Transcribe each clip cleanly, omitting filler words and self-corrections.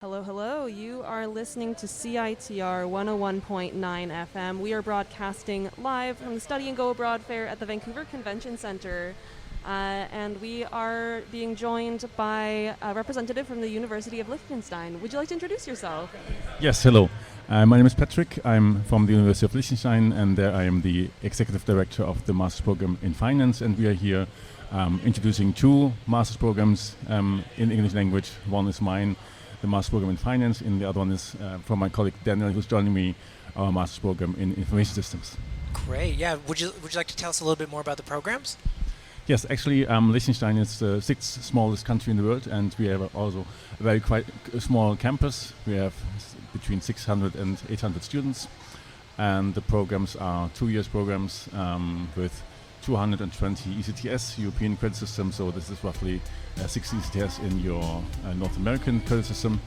Hello, hello. You are listening to CITR 101.9 FM. We are broadcasting live from the Study and Go Abroad Fair at the Vancouver Convention Centre. And we are being joined by a representative from the University of Liechtenstein. Would you like to introduce yourself? Yes, hello. My name is Patrick. I'm from the University of Liechtenstein, and there I am the Executive Director of the Master's Program in Finance, and we are here introducing two Master's Programs in English language. One is mine, the Master's Program in Finance, and the other one is from my colleague Daniel, who's joining me, our Master's Program in Information Systems. Great, yeah. Would you like to tell us a little bit more about the programs? Yes, actually, Liechtenstein is the sixth smallest country in the world, and we have also a very quite small campus. We have between 600 and 800 students, and the programs are 2 years programs with 220 ECTS, European credit system, so this is roughly 60 ECTS in your North American credit system.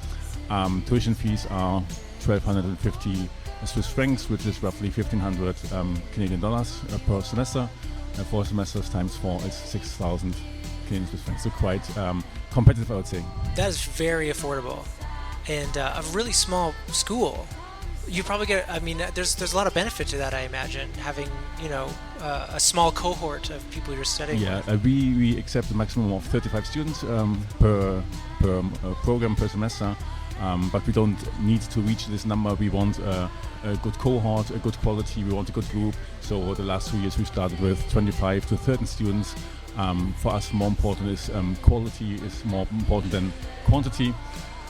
Tuition fees are 1,250 Swiss francs, which is roughly 1,500 Canadian dollars per semester. 4 semesters times 4 is 6,000 Canadian Swiss francs, so quite competitive, I would say. That is very affordable, and a really small school. You probably get. I mean, there's a lot of benefit to that. I imagine having a small cohort of people you're studying. Yeah, with. We accept a maximum of 35 students per program per semester. But we don't need to reach this number. We want a good cohort, a good quality. We want a good group. So the last 2 years we started with 25 to 30 students. For us, more important is quality is more important than quantity.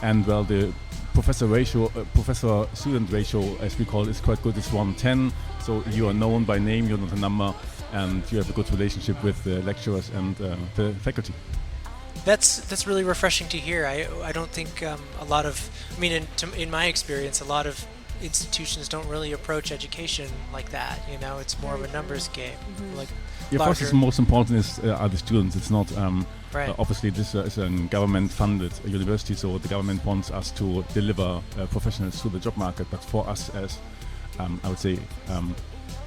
And well, the professor-student ratio, as we call it, is quite good. It's 1:10. So you are known by name, you're not a number, and you have a good relationship with the lecturers and the faculty. That's really refreshing to hear. I don't think a lot of. I mean, in my experience, a lot of institutions don't really approach education like that. It's more of a numbers game. Mm-hmm. Like Yeah, for us, the most important are the students. It's not right. Obviously this is a government-funded university, so the government wants us to deliver professionals to the job market. But for us, as I would say,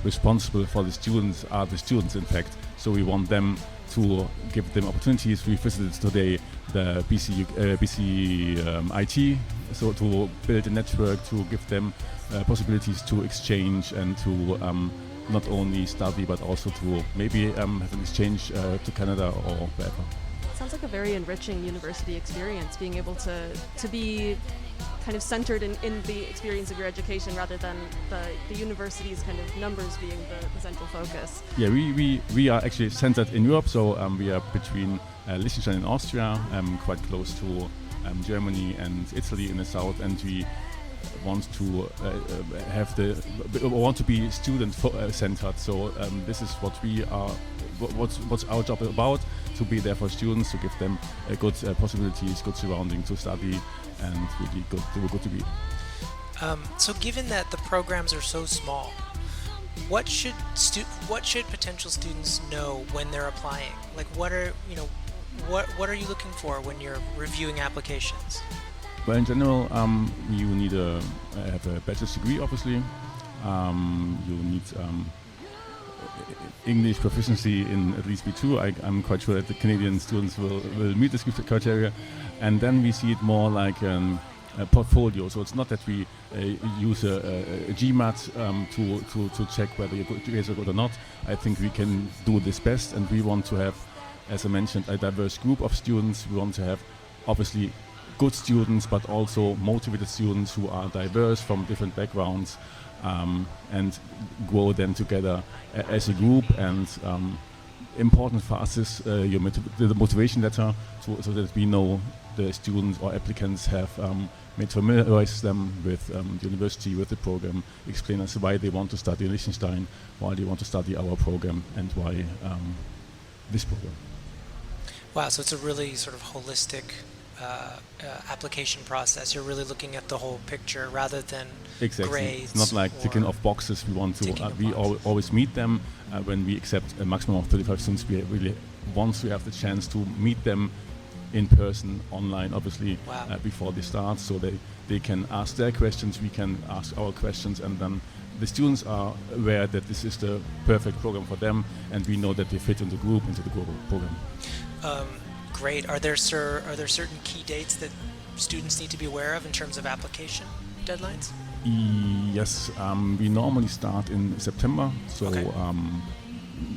responsible for the students are the students, in fact. So we want them to give them opportunities. We visited today the BC IT, so to build a network, to give them possibilities to exchange and to not only study but also to maybe have an exchange to Canada or wherever. Sounds like a very enriching university experience, being able to be kind of centered in the experience of your education rather than the university's kind of numbers being the central focus. Yeah, we are actually centered in Europe, so we are between Liechtenstein and Austria, quite close to Germany and Italy in the south, and we want to want to be student centered. So this is what we are. What's our job about? To be there for students, to give them good possibilities, good surrounding to study, and really good to be. So, given that the programs are so small, what should potential students know when they're applying? Like, what are you looking for when you're reviewing applications? Well, in general, you need have a bachelor's degree, obviously. You need English proficiency in at least B2. I'm quite sure that the Canadian students will meet this criteria. And then we see it more like a portfolio. So it's not that we use a GMAT to check whether your grades are good or not. I think we can do this best, and we want to have, as I mentioned, a diverse group of students. We want to have, obviously, good students, but also motivated students who are diverse from different backgrounds, and grow then together as a group. And important for us is the motivation letter, so that we know the students or applicants have familiarize them with the university, with the program, explain us why they want to study in Liechtenstein, why they want to study our program, and why this program. Wow, so it's a really sort of holistic application process. You're really looking at the whole picture rather than exactly. grades. It's not like ticking off boxes. We want to. We always meet them when we accept a maximum of 35 students. We really once we have the chance to meet them in person, online, obviously, wow. Before they start, so they can ask their questions. We can ask our questions, and then the students are aware that this is the perfect program for them, and we know that they fit in the group, into the global program. Great. Are there certain key dates that students need to be aware of in terms of application deadlines? Yes, we normally start in September, so Okay.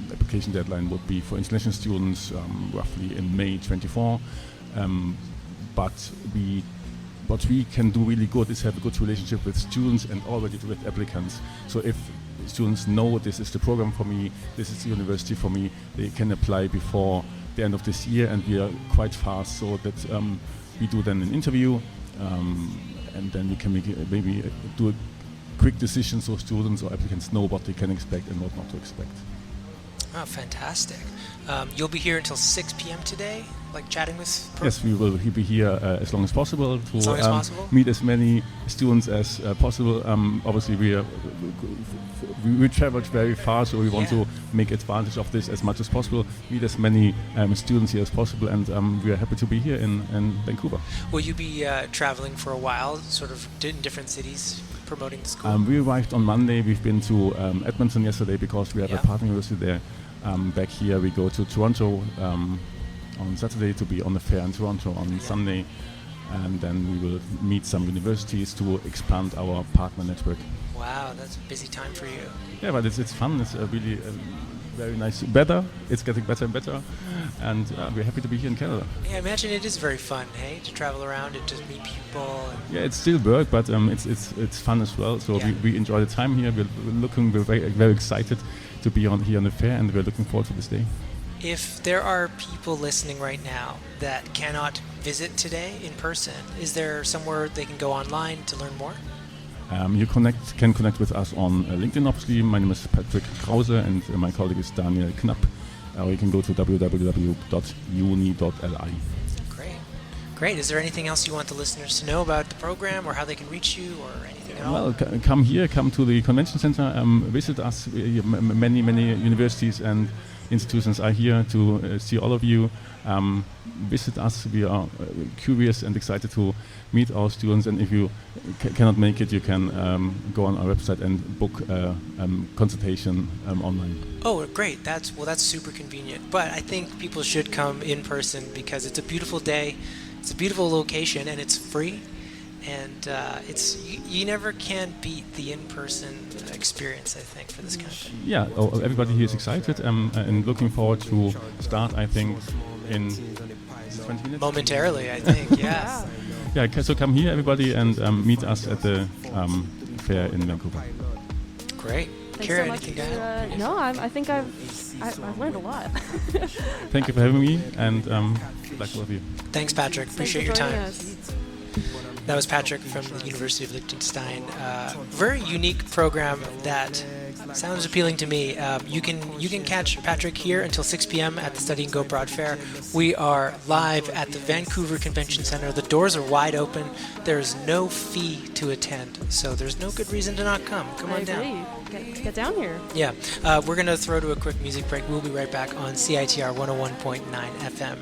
The application deadline would be for international students roughly in May 24. But what we can do really good is have a good relationship with students and already with applicants. So if students know this is the program for me, this is the university for me, they can apply before the end of this year, and we are quite fast, so that we do then an interview, and then we can maybe do a quick decision so students or applicants know what they can expect and what not to expect. Oh, fantastic. You'll be here until 6 p.m. today, like chatting with... Yes, we will be here as long as possible to As long as possible? meet as many students as possible. Obviously, we traveled very far, so we want Yeah. to make advantage of this as much as possible, meet as many students here as possible, and we are happy to be here in Vancouver. Will you be traveling for a while, sort of in different cities, promoting the school? We arrived on Monday. We've been to Edmonton yesterday because we have Yeah. a partner university there. Back here, we go to Toronto on Saturday to be on the fair in Toronto on Sunday, and then we will meet some universities to expand our partner network. Wow, that's a busy time for you. Yeah, but it's fun. It's really very nice weather. It's getting better and better, and we're happy to be here in Canada. Yeah, I imagine it is very fun, hey, to travel around and to meet people. And Yeah, it's still work, but it's fun as well. So Yeah. we enjoy the time here. We're very excited to be here on the fair, and we're looking forward to this day. if there are people listening right now that cannot visit today in person, is there somewhere they can go online to learn more? You can connect with us on LinkedIn, obviously. My name is Patrick Krause, and my colleague is Daniel Knapp. Or you can go to www.uni.li. Great. Is there anything else you want the listeners to know about the program, or how they can reach you, or anything at all? Well, come here, come to the convention center, visit us. Many universities and institutions are here to see all of you. Visit us. We are curious and excited to meet our students, and if you cannot make it, you can go on our website and book a consultation online. Oh, great. That's super convenient. But I think people should come in person because it's a beautiful day, it's a beautiful location, and it's free. And you never can beat the in-person experience, I think, for this kind of thing. Yeah, everybody here is excited and looking forward to start, I think, in 20 minutes. Momentarily, I think, yeah. Yeah, so come here, everybody, and meet us at the fair in Vancouver. Great. Thanks Kira, so much anything to add? for, no, I think I've learned a lot. Thank you for having me, and good luck to all of you. Thanks, Patrick. Appreciate your Thanks for time. joining us. That was Patrick from the University of Liechtenstein. Very unique program that sounds appealing to me. You can catch Patrick here until 6 p.m. at the Study and Go Abroad Fair. We are live at the Vancouver Convention Center. The doors are wide open. There is no fee to attend, so there's no good reason to not come. Come on down. Get down here. Yeah, we're going to throw to a quick music break. We'll be right back on CITR 101.9 FM.